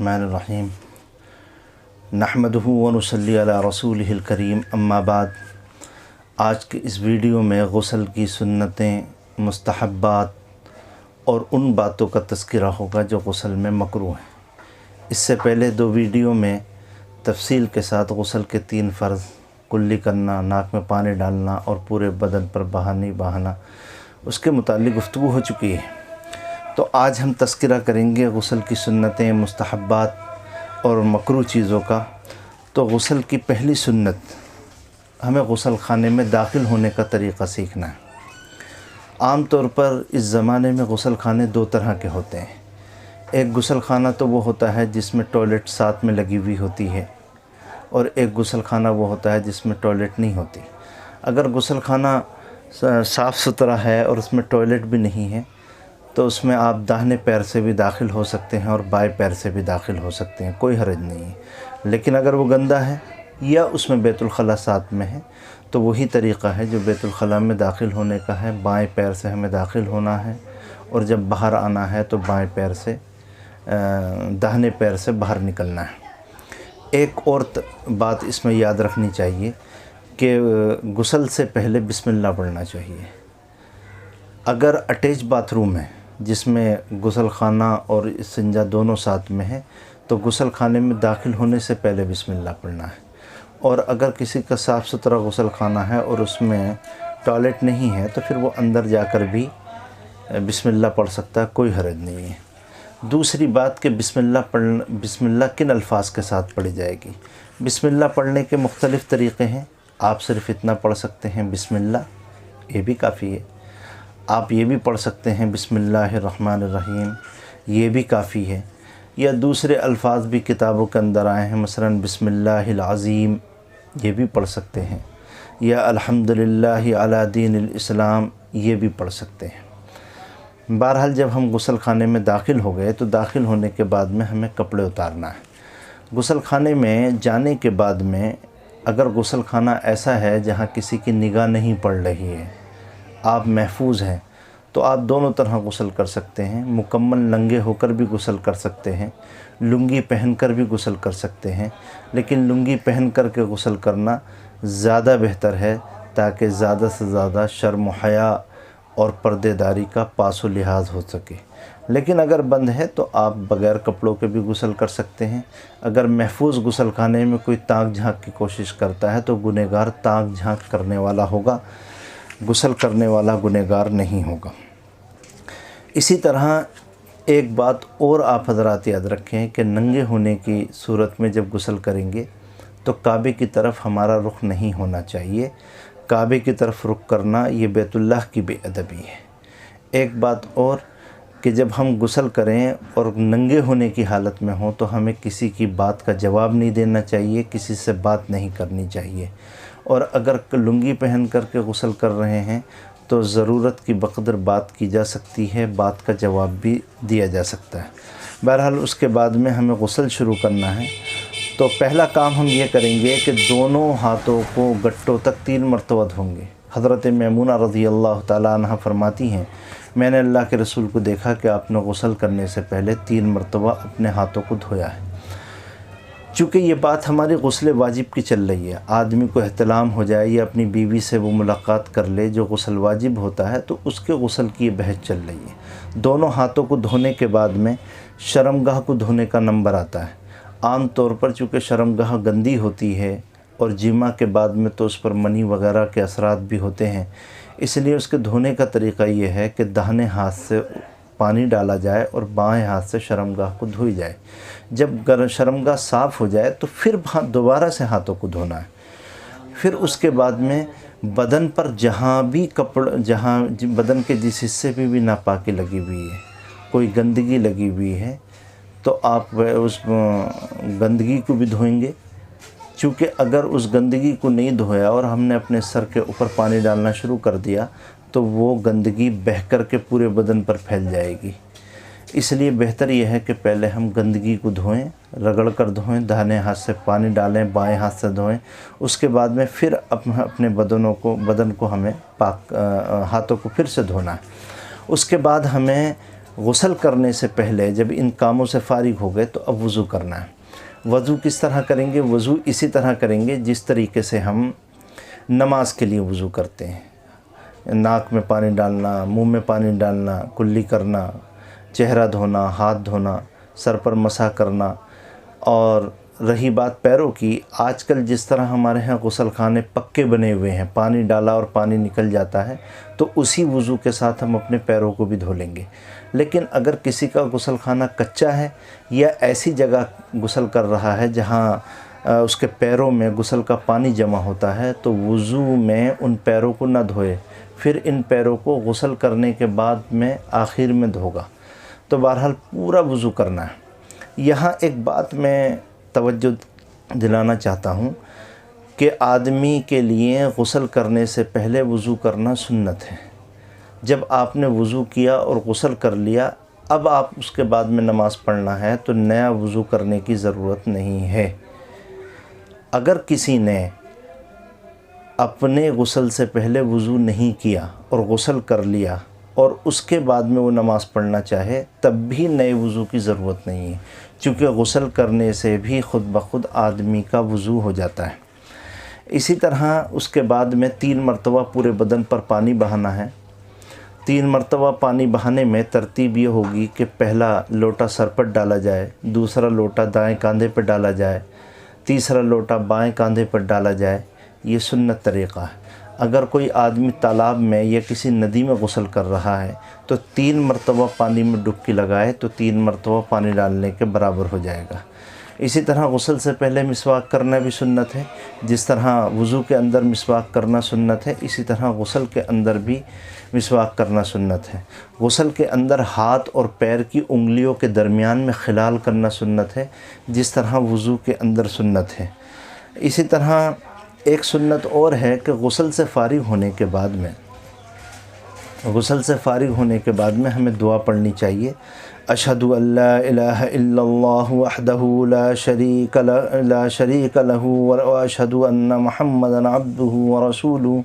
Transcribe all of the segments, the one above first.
बिस्मिल्लाहिर्रहमानिर्रहीम नहमदुहु व नुसल्ली अला रसूलिहिल करीम अम्मा बाद। आज के इस वीडियो में गुस्ल की सुन्नतें, मुस्तहब्बात और उन बातों का तज़किरा होगा जो गुस्ल में मकरूह हैं। इससे पहले दो वीडियो में तफसील के साथ गुस्ल के 3 फ़र्ज़, कुल्ली करना, नाक में पानी डालना और पूरे बदन पर बहाना, उसके मुताल्लिक़ गुफ्तगू हो चुकी है। तो आज हम तज़किरा करेंगे गुस्ल की सुन्नतें, मुस्तहब्बात और मकरूह चीज़ों का। तो गुस्ल की पहली सुन्नत, हमें गुस्ल खाने में दाखिल होने का तरीक़ा सीखना है। आम तौर पर इस ज़माने में गुस्ल खाने 2 तरह के होते हैं। एक गुस्ल खाना तो वो होता है जिसमें टॉयलेट साथ में लगी हुई होती है, और एक गुस्ल खाना वो होता है जिसमें टॉयलेट नहीं होती। अगर गुस्ल खाना साफ़ सुथरा है और उसमें टॉयलेट भी नहीं है तो उसमें आप दाहिने पैर से भी दाखिल हो सकते हैं और बाएं पैर से भी दाखिल हो सकते हैं, कोई हर्ज नहीं है। लेकिन अगर वो गंदा है या उसमें बैतुल खला साथ में है तो वही तरीक़ा है जो बैतुल खला में दाखिल होने का है। बाएं पैर से हमें दाखिल होना है और जब बाहर आना है तो बाएं पैर से दाहिने पैर से बाहर निकलना है। एक और बात इसमें याद रखनी चाहिए कि गुस्ल से पहले बिस्मिल्लाह पढ़ना चाहिए। अगर अटैच बाथरूम है जिसमें गुस्ल खाना और इस्तिंजा दोनों साथ में है तो गुस्ल खाने में दाखिल होने से पहले बिस्मिल्लाह पढ़ना है। और अगर किसी का साफ़ सुथरा गुस्ल खाना है और उसमें टॉयलेट नहीं है तो फिर वो अंदर जाकर भी बिस्मिल्लाह पढ़ सकता है, कोई हर्ज नहीं है। दूसरी बात कि बिस्मिल्लाह किन अल्फाज के साथ पढ़ी जाएगी। बिस्मिल्लाह पढ़ने के मुख्तलिफ़ तरीक़े हैं। आप सिर्फ़ इतना पढ़ सकते हैं बिस्मिल्लाह, ये भी काफ़ी है। आप ये भी पढ़ सकते हैं बिस्मिल्लाहिर्रहमानिर्रहीम, ये भी काफ़ी है। या दूसरे अल्फाज भी किताबों के अंदर आए हैं, मसलन बिस्मिल्लाहिल अज़ीम, ये भी पढ़ सकते हैं। या अल्हम्दुलिल्लाहि अला दीनिल इस्लाम, ये भी पढ़ सकते हैं। बहरहाल जब हम गुस्ल खाने में दाखिल हो गए तो दाखिल होने के बाद में हमें कपड़े उतारना है। गुस्ल खाने में जाने के बाद में अगर गुस्ल खाना ऐसा है जहाँ किसी की निगाह नहीं पड़ रही है, आप महफूज हैं, तो आप दोनों तरह गुस्ल कर सकते हैं। मुकम्मल नंगे होकर भी गुस्ल कर सकते हैं, लुंगी पहनकर भी गुस्ल कर सकते हैं। लेकिन लुंगी पहन कर के गुस्ल करना ज़्यादा बेहतर है ताकि ज़्यादा से ज़्यादा शर्म हया और पर्देदारी का पासो लिहाज हो सके। लेकिन अगर बंद है तो आप बग़ैर कपड़ों के भी गुस्ल कर सकते हैं। अगर महफूज गुस्ल खाने में कोई ताक झांक की कोशिश करता है तो गुनहगार ताक झांक करने वाला होगा, गुस्ल करने वाला गुनहगार नहीं होगा। इसी तरह एक बात और आप हज़रात याद रखें कि नंगे होने की सूरत में जब गुस्ल करेंगे तो काबे की तरफ हमारा रुख नहीं होना चाहिए। काबे की तरफ रुख करना ये बैतुल्लाह की बेअदबी है। एक बात और कि जब हम गुस्ल करें और नंगे होने की हालत में हों तो हमें किसी की बात का जवाब नहीं देना चाहिए, किसी से बात नहीं करनी चाहिए। और अगर लुंगी पहन कर के गुस्ल कर रहे हैं तो ज़रूरत की बक़दर बात की जा सकती है, बात का जवाब भी दिया जा सकता है। बहरहाल उसके बाद में हमें गुस्ल शुरू करना है। तो पहला काम हम ये करेंगे कि दोनों हाथों को गट्टों तक 3 मरतबा धोंगे। हज़रत मैमूना रज़ियल्लाहु ताला अन्हा फरमाती हैं, मैंने अल्लाह के रसूल को देखा कि आपने गुस्ल करने से पहले 3 मरतबा अपने हाथों को धोया है। चूँकि ये बात हमारी गुस्ल वाजिब की चल रही है, आदमी को एहतलाम हो जाए या अपनी बीवी से वो मुलाकात कर ले जो गुस्ल वाजिब होता है तो उसके गुस्ल की ये बहस चल रही है। दोनों हाथों को धोने के बाद में शर्मगाह को धोने का नंबर आता है। आम तौर पर चूँकि शर्मगाह गंदी होती है और जिमा के बाद में तो उस पर मनी वगैरह के असरात भी होते हैं, इसलिए उसके धोने का तरीक़ा ये है कि दाहिने हाथ से पानी डाला जाए और बाएं हाथ से शर्मगाह को धोई जाए। जब शर्मगाह साफ़ हो जाए तो फिर दोबारा से हाथों को धोना है। फिर उसके बाद में बदन पर जहाँ बदन के जिस हिस्से पे भी नापाकी लगी हुई है, कोई गंदगी लगी हुई है, तो आप उस गंदगी को भी धोएंगे। चूँकि अगर उस गंदगी को नहीं धोया और हमने अपने सर के ऊपर पानी डालना शुरू कर दिया तो वो गंदगी बह कर के पूरे बदन पर फैल जाएगी। इसलिए बेहतर यह है कि पहले हम गंदगी को धोएं, रगड़ कर धोएं, दाहिने हाथ से पानी डालें, बाएं हाथ से धोएं। उसके बाद में फिर अपने बदन को हमें हाथों को फिर से धोना है। उसके बाद हमें गुस्ल करने से पहले जब इन कामों से फ़ारिग हो गए तो अब वज़ू करना है। वज़ू किस तरह करेंगे? वज़ू इसी तरह करेंगे जिस तरीके से हम नमाज के लिए वज़ू करते हैं। नाक में पानी डालना, मुंह में पानी डालना, कुल्ली करना, चेहरा धोना, हाथ धोना, सर पर मसा करना। और रही बात पैरों की, आजकल जिस तरह हमारे यहाँ गुस्ल खाने पक्के बने हुए हैं, पानी डाला और पानी निकल जाता है, तो उसी वज़ू के साथ हम अपने पैरों को भी धो लेंगे। लेकिन अगर किसी का गुस्ल खाना कच्चा है या ऐसी जगह गुस्ल कर रहा है जहाँ उसके पैरों में गुस्ल का पानी जमा होता है, तो वज़ू में उन पैरों को ना धोए, फिर इन पैरों को गुस्ल करने के बाद में आखिर में धोगा। तो बहरहाल पूरा वज़ू करना है। यहाँ एक बात मैं तवज्जो दिलाना चाहता हूँ कि आदमी के लिए गुस्ल करने से पहले वज़ू करना सुन्नत है। जब आपने वज़ू किया और गुस्ल कर लिया, अब आप उसके बाद में नमाज़ पढ़ना है तो नया वज़ू करने की ज़रूरत नहीं है। अगर किसी ने अपने गुस्ल से पहले वज़ू नहीं किया और गुस्ल कर लिया और उसके बाद में वो नमाज़ पढ़ना चाहे, तब भी नए वज़ू की ज़रूरत नहीं है, क्योंकि गुस्ल करने से भी ख़ुद ब खुद आदमी का वज़ू हो जाता है। इसी तरह उसके बाद में 3 मरतबा पूरे बदन पर पानी बहाना है। 3 मरतबा पानी बहाने में तरतीब ये होगी कि पहला लोटा सर पर डाला जाए, दूसरा लोटा दाएं कंधे पर डाला जाए, तीसरा लोटा बाएं कंधे पर डाला जाए। ये सुन्नत तरीक़ा है। अगर कोई आदमी तालाब में या किसी नदी में गुस्ल कर रहा है तो 3 मरतबा पानी में डुबकी लगाए तो 3 मरतबा पानी डालने के बराबर हो जाएगा। इसी तरह गुस्ल से पहले मिसवाक करना भी सुन्नत है। जिस तरह वज़ू के अंदर मिसवाक करना सुन्नत है, इसी तरह गुस्ल के अंदर भी मिसवाक करना सुन्नत है। गुस्ल के अंदर हाथ और पैर की उंगलियों के दरमियान में खिलाल करना सुन्नत है, जिस तरह वज़ू के अंदर सुन्नत है। इसी तरह एक सुन्नत और है कि गुस्ल से फ़ारिग होने के बाद में हमें दुआ पढ़नी चाहिए। अशहदु अल्ला इलाहा इल्लल्लाहु वहदहु ला शरीक लहू व अशहदु अन्ना मुहम्मदन अब्दुहु व रसूलुहु।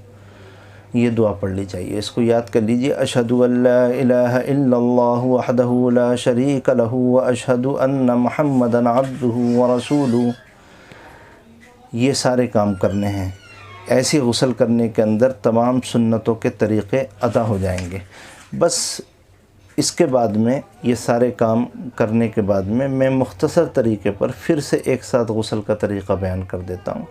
ये दुआ पढ़ ली चाहिए। इसको याद कर लीजिए। अशहदु अल्ला इलाहा इल्लल्लाहु वहदहु ला शरीक लहू व अशहदु अन्ना मुहम्मदन अब्दुहु व रसूलुहु। ये सारे काम करने हैं। ऐसी गुस्ल करने के अंदर तमाम सुन्नतों के तरीक़े अदा हो जाएंगे। बस इसके बाद में ये सारे काम करने के बाद में मैं मुख्तसर तरीक़े पर फिर से एक साथ गुस्ल का तरीक़ा बयान कर देता हूँ।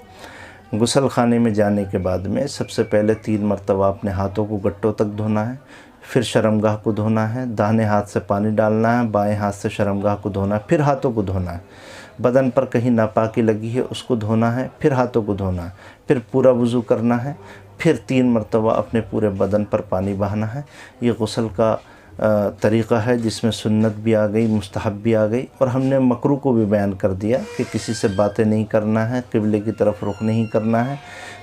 गुस्ल खाने में जाने के बाद में सबसे पहले 3 मरतबा अपने हाथों को गट्टों तक धोना है, फिर शर्मगाह को धोना है, दाहिने हाथ से पानी डालना है, बाएं हाथ से शर्मगाह को धोना है, फिर हाथों को धोना है। बदन पर कहीं नापाकी लगी है उसको धोना है, फिर हाथों को धोना है, फिर पूरा वज़ू करना है, फिर 3 मरतबा अपने पूरे बदन पर पानी बहाना है। ये गुस्ल का तरीक़ा है जिसमें सुन्नत भी आ गई, मुस्तहब भी आ गई, और हमने मकरूह को भी बयान कर दिया कि किसी से बातें नहीं करना है, क़िबले की तरफ रुख नहीं करना है,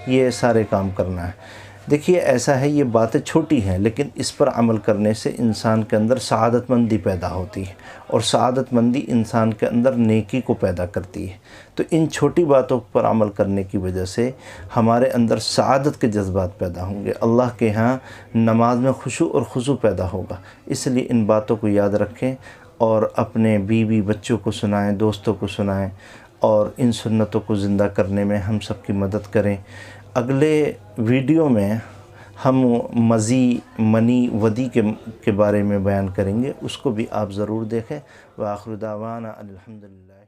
ये सारे काम करना है। देखिए ऐसा है, ये बातें छोटी हैं लेकिन इस पर अमल करने से इंसान के अंदर सआदतमंदी पैदा होती है और सआदतमंदी इंसान के अंदर नेकी को पैदा करती है। तो इन छोटी बातों पर अमल करने की वजह से हमारे अंदर सआदत के जज्बात पैदा होंगे। अल्लाह के यहाँ नमाज में खुशू और खुशू पैदा होगा। इसलिए इन बातों को याद रखें और अपने बीवी बच्चों को सुनाएं, दोस्तों को सुनाएं और इन सुन्नतों को ज़िंदा करने में हम सब की मदद करें। अगले वीडियो में हम मज़ी, मनी, वदी के बारे में बयान करेंगे, उसको भी आप ज़रूर देखें। व आखिर दावाना अल्हम्दुलिल्लाह।